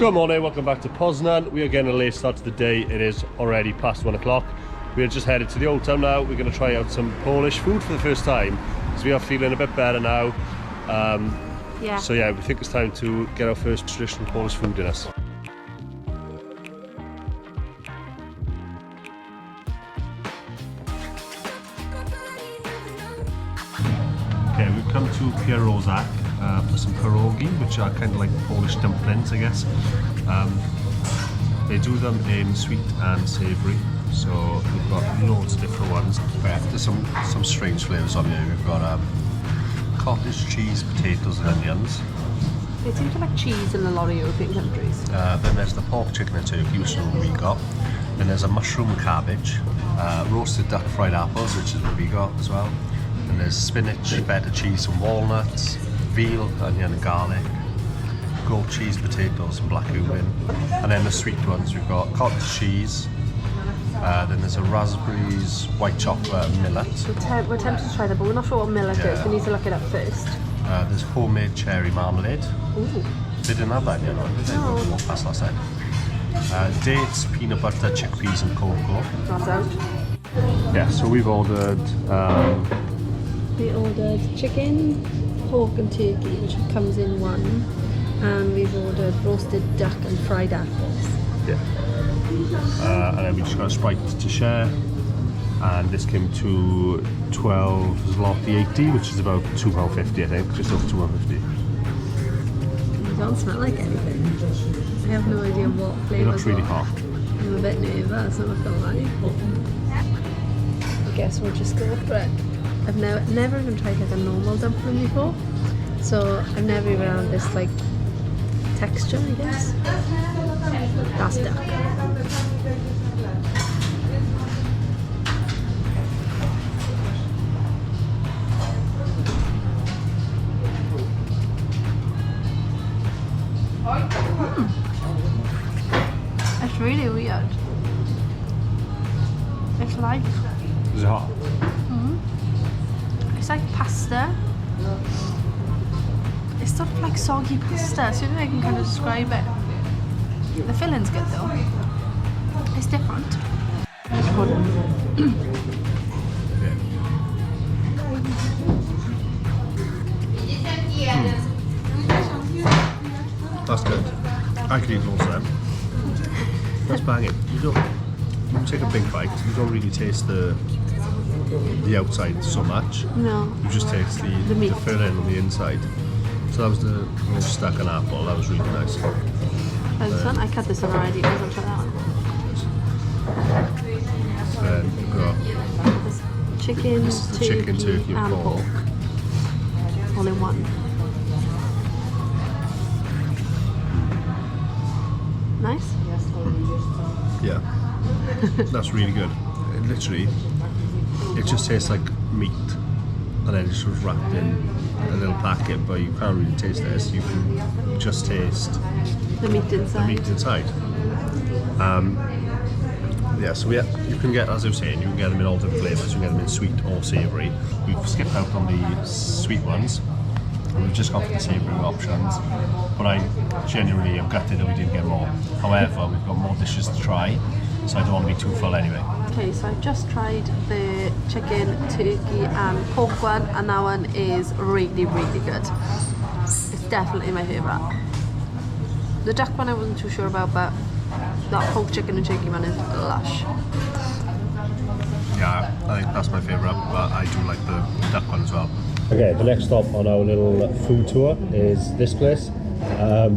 Good morning, welcome back to Poznan. We are getting a late start to the day. It is already past 1 o'clock. We are just headed to the old town now. We're going to try out some Polish food for the first time, because we are feeling a bit better now. So yeah, we think it's time to get our first traditional Polish food in us. Okay, we've come to Pierozak for some pierogi, which are kind of like Polish dumplings, I guess. They do them in sweet and savoury, so we've got loads of different ones. There's some strange flavours on here. We've got cottage cheese, potatoes and onions. It seems to like cheese in a lot of European countries. Then there's the pork, chicken and turkey, which is what we got. Then there's a mushroom cabbage, roasted duck fried apples, which is what we got as well. And there's spinach, feta cheese and walnuts, veal, onion and garlic, goat cheese, potatoes and black cumin. And then the sweet ones, we've got cottage cheese, then there's a raspberries, white chocolate and millet. We're tempted to try that, but we're not sure what millet is. We need to look it up first. There's homemade cherry marmalade. Ooh. They didn't have that in here, did they? No. Walk past last night. Dates, peanut butter, chickpeas and cocoa. That's out. Yeah, so we've ordered... We ordered chicken, pork and turkey, which comes in one. And we've ordered roasted duck and fried apples. Yeah. And then we just got a Sprite to share. And this came to 12 zloty 80, which is about £2.50, I think, just over £2.50. It don't smell like anything. I have no idea what flavours. It looks really hot. I'm a bit nervous, I'm not gonna lie. I guess we'll just go for it. I've never even tried like a normal dumpling before, so I've never even had this like texture, I guess. That's duck. It's really weird. It's like... Is it hot? It's like pasta. It's sort of like soggy pasta, so I can kind of describe it. The filling's good though. It's different. That's good. I could eat loads of them. That's banging. You take a big bite, you don't really taste the outside so much. No. You just taste the filling on the inside. So that was the roast duck and apple. That was really nice. This one, I cut this one already. I'll try that one. Then we've got chicken, turkey and pork. All in one. Nice? Yeah. That's really good. It just tastes like meat, and then it's sort of wrapped in a little packet, but you can't really taste this. You can just taste the meat inside. Yeah, so you can get, as I was saying, you can get them in all different flavours. You can get them in sweet or savoury. We've skipped out on the sweet ones, and we've just gone for the savoury options. But I genuinely am gutted that we didn't get more. However, we've got more dishes to try, so I don't want to be too full anyway. Okay, so I've just tried the chicken, turkey and pork one, and that one is really, really good. It's definitely my favourite. The duck one I wasn't too sure about, but that pork, chicken and turkey one is lush. Yeah, I think that's my favourite, but I do like the duck one as well. Okay, the next stop on our little food tour is this place. I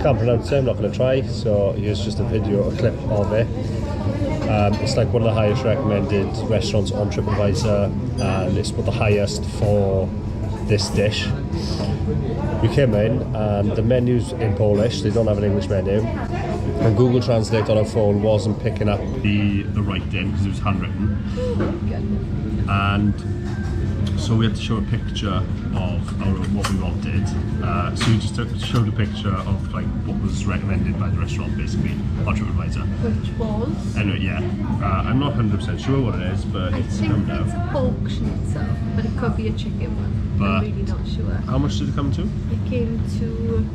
can't pronounce it, I'm not going to try, so here's just a clip of it. It's like one of the highest recommended restaurants on TripAdvisor, and it's the highest for this dish. We came in and the menu's in Polish, they don't have an English menu, and Google Translate on our phone wasn't picking up the writing because it was handwritten. And so we had to show a picture of what we wanted. So we just showed a picture of like what was recommended by the restaurant basically on TripAdvisor. Which was? Anyway, yeah. I'm not 100% sure what it is, but it's coming out. Pork schnitzel, but it could be a chicken one. But I'm really not sure. How much did it come to? It came to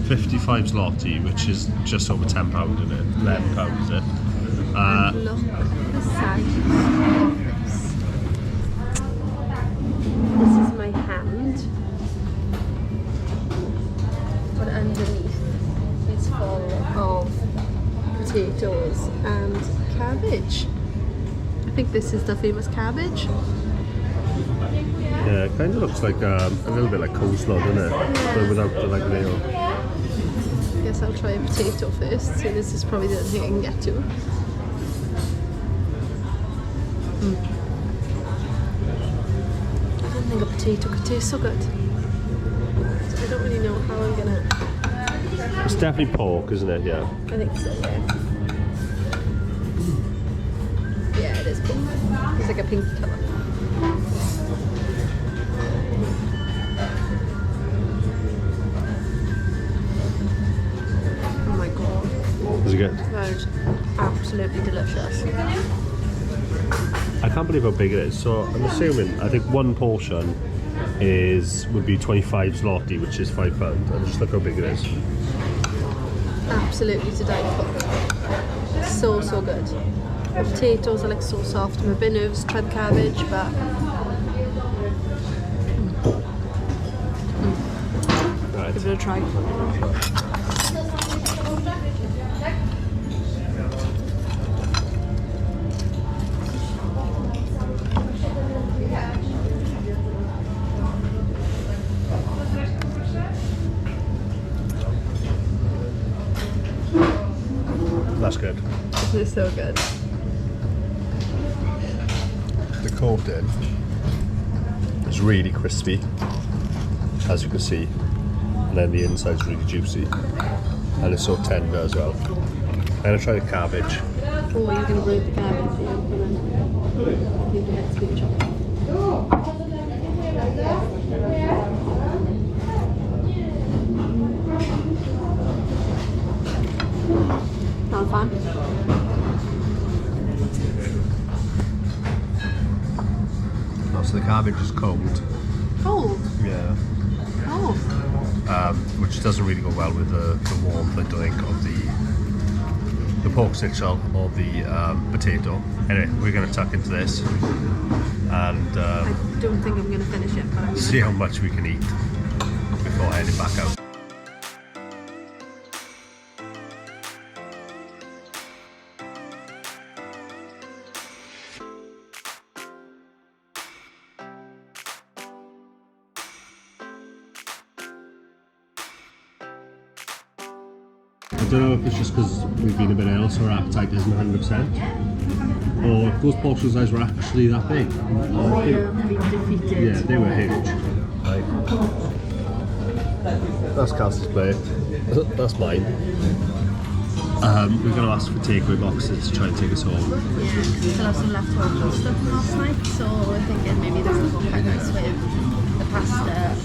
55 zloty, which is just over £10, isn't it? £11, is it? And look at the size of this. This is my hand. But underneath is full of potatoes and cabbage. I think this is the famous cabbage. Yeah, it kind of looks like a little bit like coleslaw, doesn't it? But without the like mayo. I guess I'll try a potato first, so this is probably the only thing I can get to. I didn't think a potato could taste so good. So I don't really know how I'm gonna... It's definitely pork, isn't it? Yeah. I think so, yeah. Yeah, it is pork. It's like a pink colour. Oh my god. Is it good? That is absolutely delicious. I can't believe how big it is. So I'm assuming, I think one portion would be 25 zloty, which is £5. And just look how big it is. Absolutely to die for. So good. The potatoes are like so soft. I'm a bit nervous to try the cabbage, but Right. give it a try. That's good. This is so good. The coating is really crispy, as you can see, and then the inside's really juicy, and it's so tender as well. I'm gonna try the cabbage. Oh, you're gonna break the cabbage. Yeah, and then leave the next big chop. Not fun. So the cabbage is cold. Cold. Yeah. Oh. Which doesn't really go well with the warmth, I think, of the pork schnitzel or the potato. Anyway, we're going to tuck into this and I don't think I'm going to finish it, but I'm going to see how much we can eat before heading back out. I don't know if it's just because we've been a bit ill, so our appetite isn't 100%, or if those portion size were actually that big. Or you're being defeated. Yeah, they were huge. Right. That's Cass's plate. That's mine. We're going to ask for takeaway boxes to try and take us home. Yeah, we still have some leftover stuff from last night, so we're thinking maybe this will go quite nice with the pasta,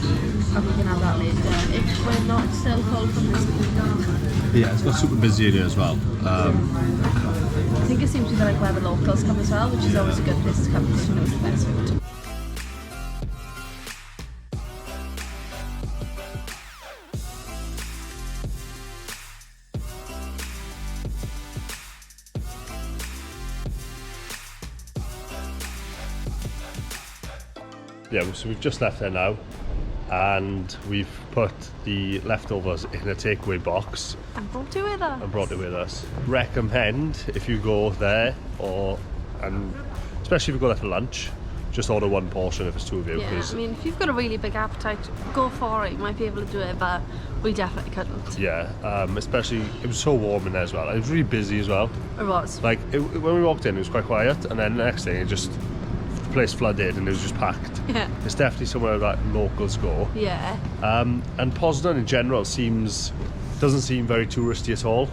and we can have that later if we're not still full from this week. Yeah, it's got super busy in here as well. I think it seems to be like where the locals come as well, which is always a good place to come because you know the best food. Yeah, so we've just left there now, and we've put the leftovers in a takeaway box And brought it with us. and brought it with us. Recommend if you go there, and especially if you go there for lunch, just order one portion if it's two of you. Yeah, I mean, if you've got a really big appetite, go for it. You might be able to do it, but we definitely couldn't. Yeah, especially it was so warm in there as well. It was really busy as well. It was. Like when we walked in, it was quite quiet, and then the next thing, the place flooded and it was just packed. Yeah. It's definitely somewhere that locals go. Yeah. And Poznan in general doesn't seem very touristy at all.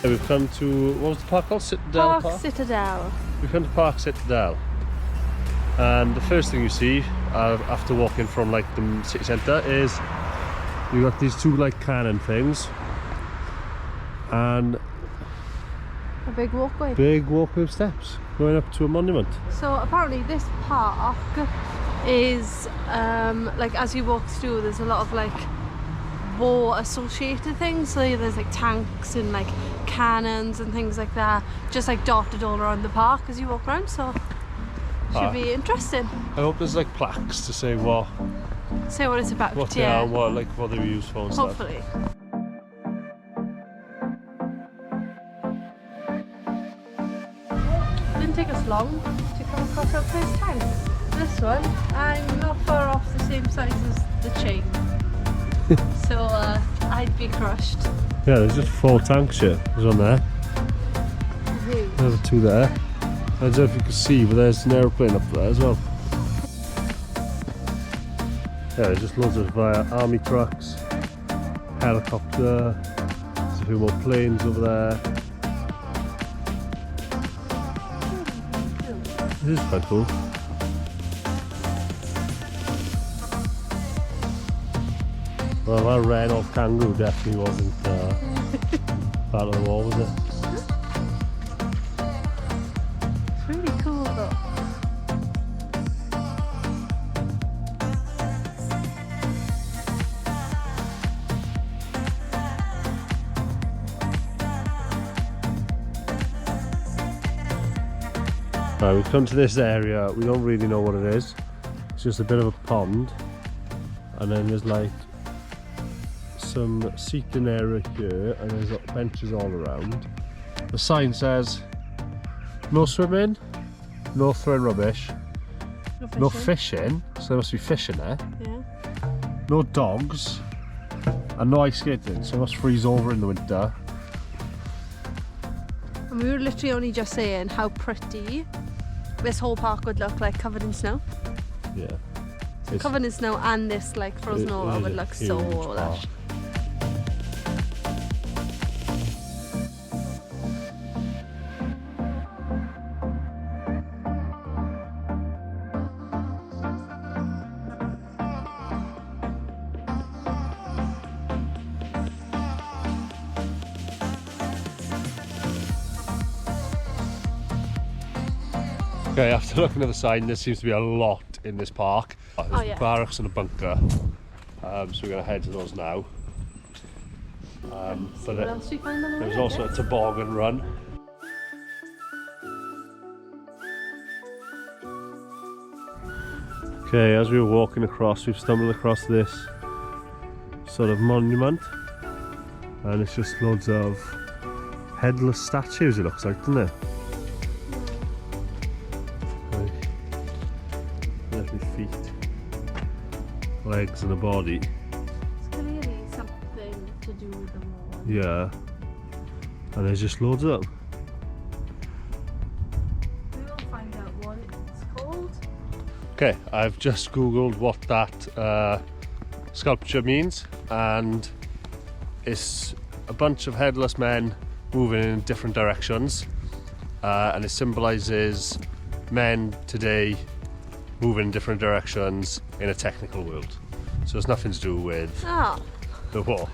We've come to, what was the park called? Citadel Park? Citadel. We've come to Park Citadel. And the first thing you see after walking from like the city centre is you've got these two like cannon things, and A big walkway. Big walkway steps going up to a monument. So apparently this park is like as you walk through, there's a lot of like war associated things. So there's like tanks and like cannons and things like that, just like dotted all around the park as you walk around. So should be interesting. I hope there's like plaques to say what it's about. What they are, what they were used for and stuff. Hopefully. Didn't take us long to come across our first tank. This one, I'm not far off the same size as the chain. So I'd be crushed. Yeah, there's just 4 tanks here. There's one there. Huge. There's 2 there. I don't know if you can see, but there's an aeroplane up there as well. Yeah, there's just loads of army trucks, helicopter, there's a few more planes over there. This is quite cool. Well, that red off kangaroo definitely wasn't part of the war, was it? It's really cool though. Right, we've come to this area, we don't really know what it is. It's just a bit of a pond, and then there's like some seating area here, and there's benches all around. The sign says no swimming, no throwing rubbish, no fishing, so there must be fishing there. Yeah. No dogs, and no ice skating, so it must freeze over in the winter. And we were literally only just saying how pretty this whole park would look like covered in snow. Yeah. So covered in snow and this like frozen over would look so lush. Okay, after looking at the sign, there seems to be a lot in this park. There's barracks and a bunker, so we're going to head to those now. But what else we find on the way? there's also a toboggan run. Okay, as we were walking across, we've stumbled across this sort of monument, and it's just loads of headless statues, it looks like, doesn't it? There's my feet, legs and a body. It's clearly something to do with the war. Yeah, and there's just loads of them. We will find out what it's called. Okay, I've just googled what that sculpture means, and it's a bunch of headless men moving in different directions, and it symbolises men today moving in different directions in a technical world. So it's nothing to do with the war.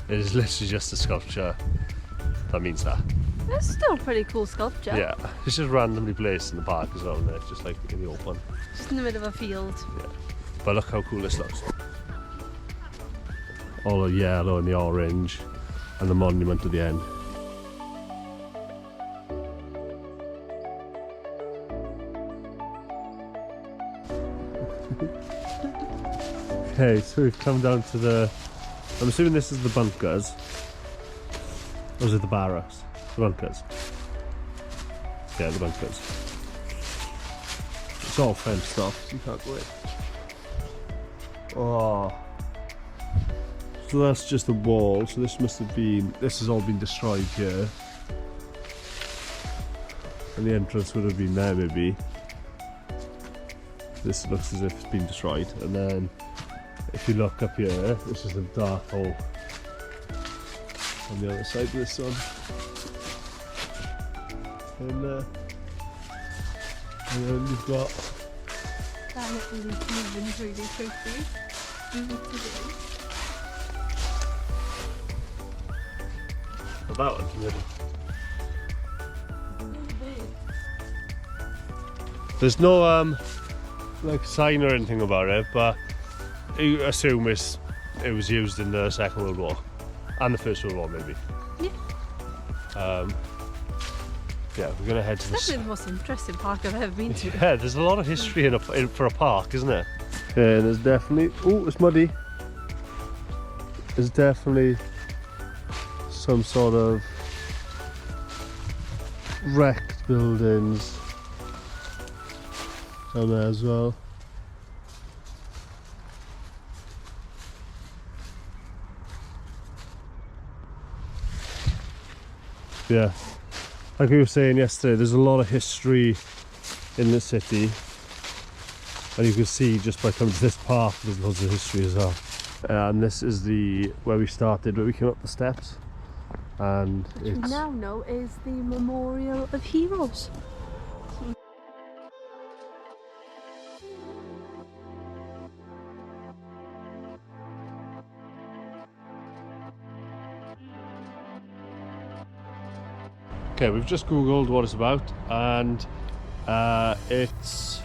It is literally just a sculpture that means that. It's still a pretty cool sculpture. Yeah, it's just randomly placed in the park as well, isn't it? Just like in the open. Just in the middle of a field. Yeah, but look how cool this looks. All the yellow and the orange, and the monument at the end. Okay, so we've come down to the, I'm assuming this is the bunkers, or is it the barracks? The bunkers. Yeah, the bunkers. It's all fenced off, so you can't go in. Oh. So that's just the wall, so this must have been, this has all been destroyed here. And the entrance would have been there maybe. This looks as if it's been destroyed. And then if you look up here, this is a dark hole on the other side of this one. And then you've got That little is moving really quickly. about it. There's no like sign or anything about it, but you assume it was used in the Second World War and the First World War, maybe. Yeah. Yeah, we're gonna head to It's definitely the most interesting park I've ever been to. Yeah, there's a lot of history for a park, isn't it? Yeah, there's definitely. Oh, it's muddy. There's definitely some sort of wrecked buildings down there as well. Yeah, like we were saying yesterday, there's a lot of history in the city, and you can see just by coming to this park there's loads of history as well. And this is where we started, where we came up the steps, and which we now know is the Memorial of Heroes. Okay, we've just googled what it's about, and it's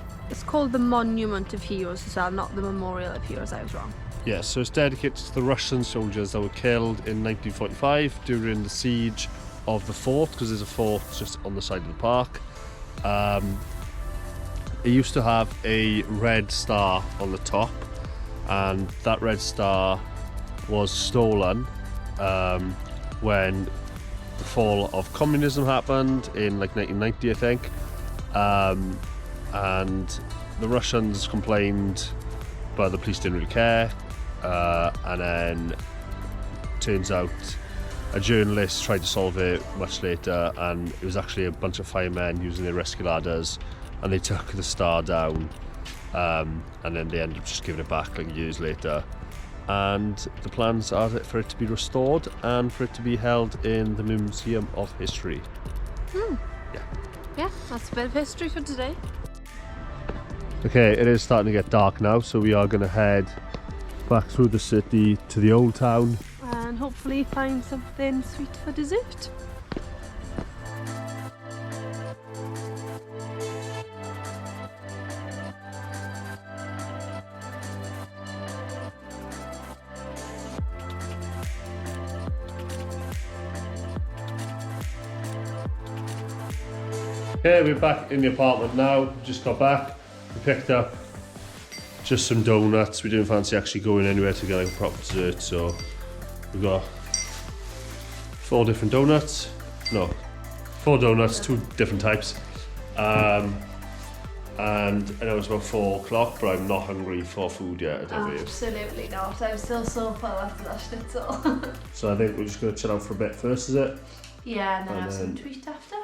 called the Monument of Heroes as well, not the Memorial of Heroes. I was wrong. Yeah, so it's dedicated to the Russian soldiers that were killed in 1945 during the siege of the fort, because there's a fort just on the side of the park. It used to have a red star on the top, and that red star was stolen when the fall of communism happened in like 1990, I think, and the Russians complained, but the police didn't really care, and then turns out a journalist tried to solve it much later, and it was actually a bunch of firemen using their rescue ladders, and they took the star down, and then they ended up just giving it back like years later. And the plans are for it to be restored and for it to be held in the Museum of History. Yeah, that's a bit of history for today. Okay, it is starting to get dark now, so we are going to head back through the city to the old town and hopefully find something sweet for dessert. Okay, we're back in the apartment now. Just got back. We picked up just some donuts. We didn't fancy actually going anywhere to get like a proper dessert, so we got 4 different donuts. No, 4 donuts, 2 different types. And I know it's about 4 o'clock, but I'm not hungry for food yet. Absolutely not. I'm still so full after that schnitzel. So I think we're just going to chill out for a bit first, is it? Yeah, and then have some treat after.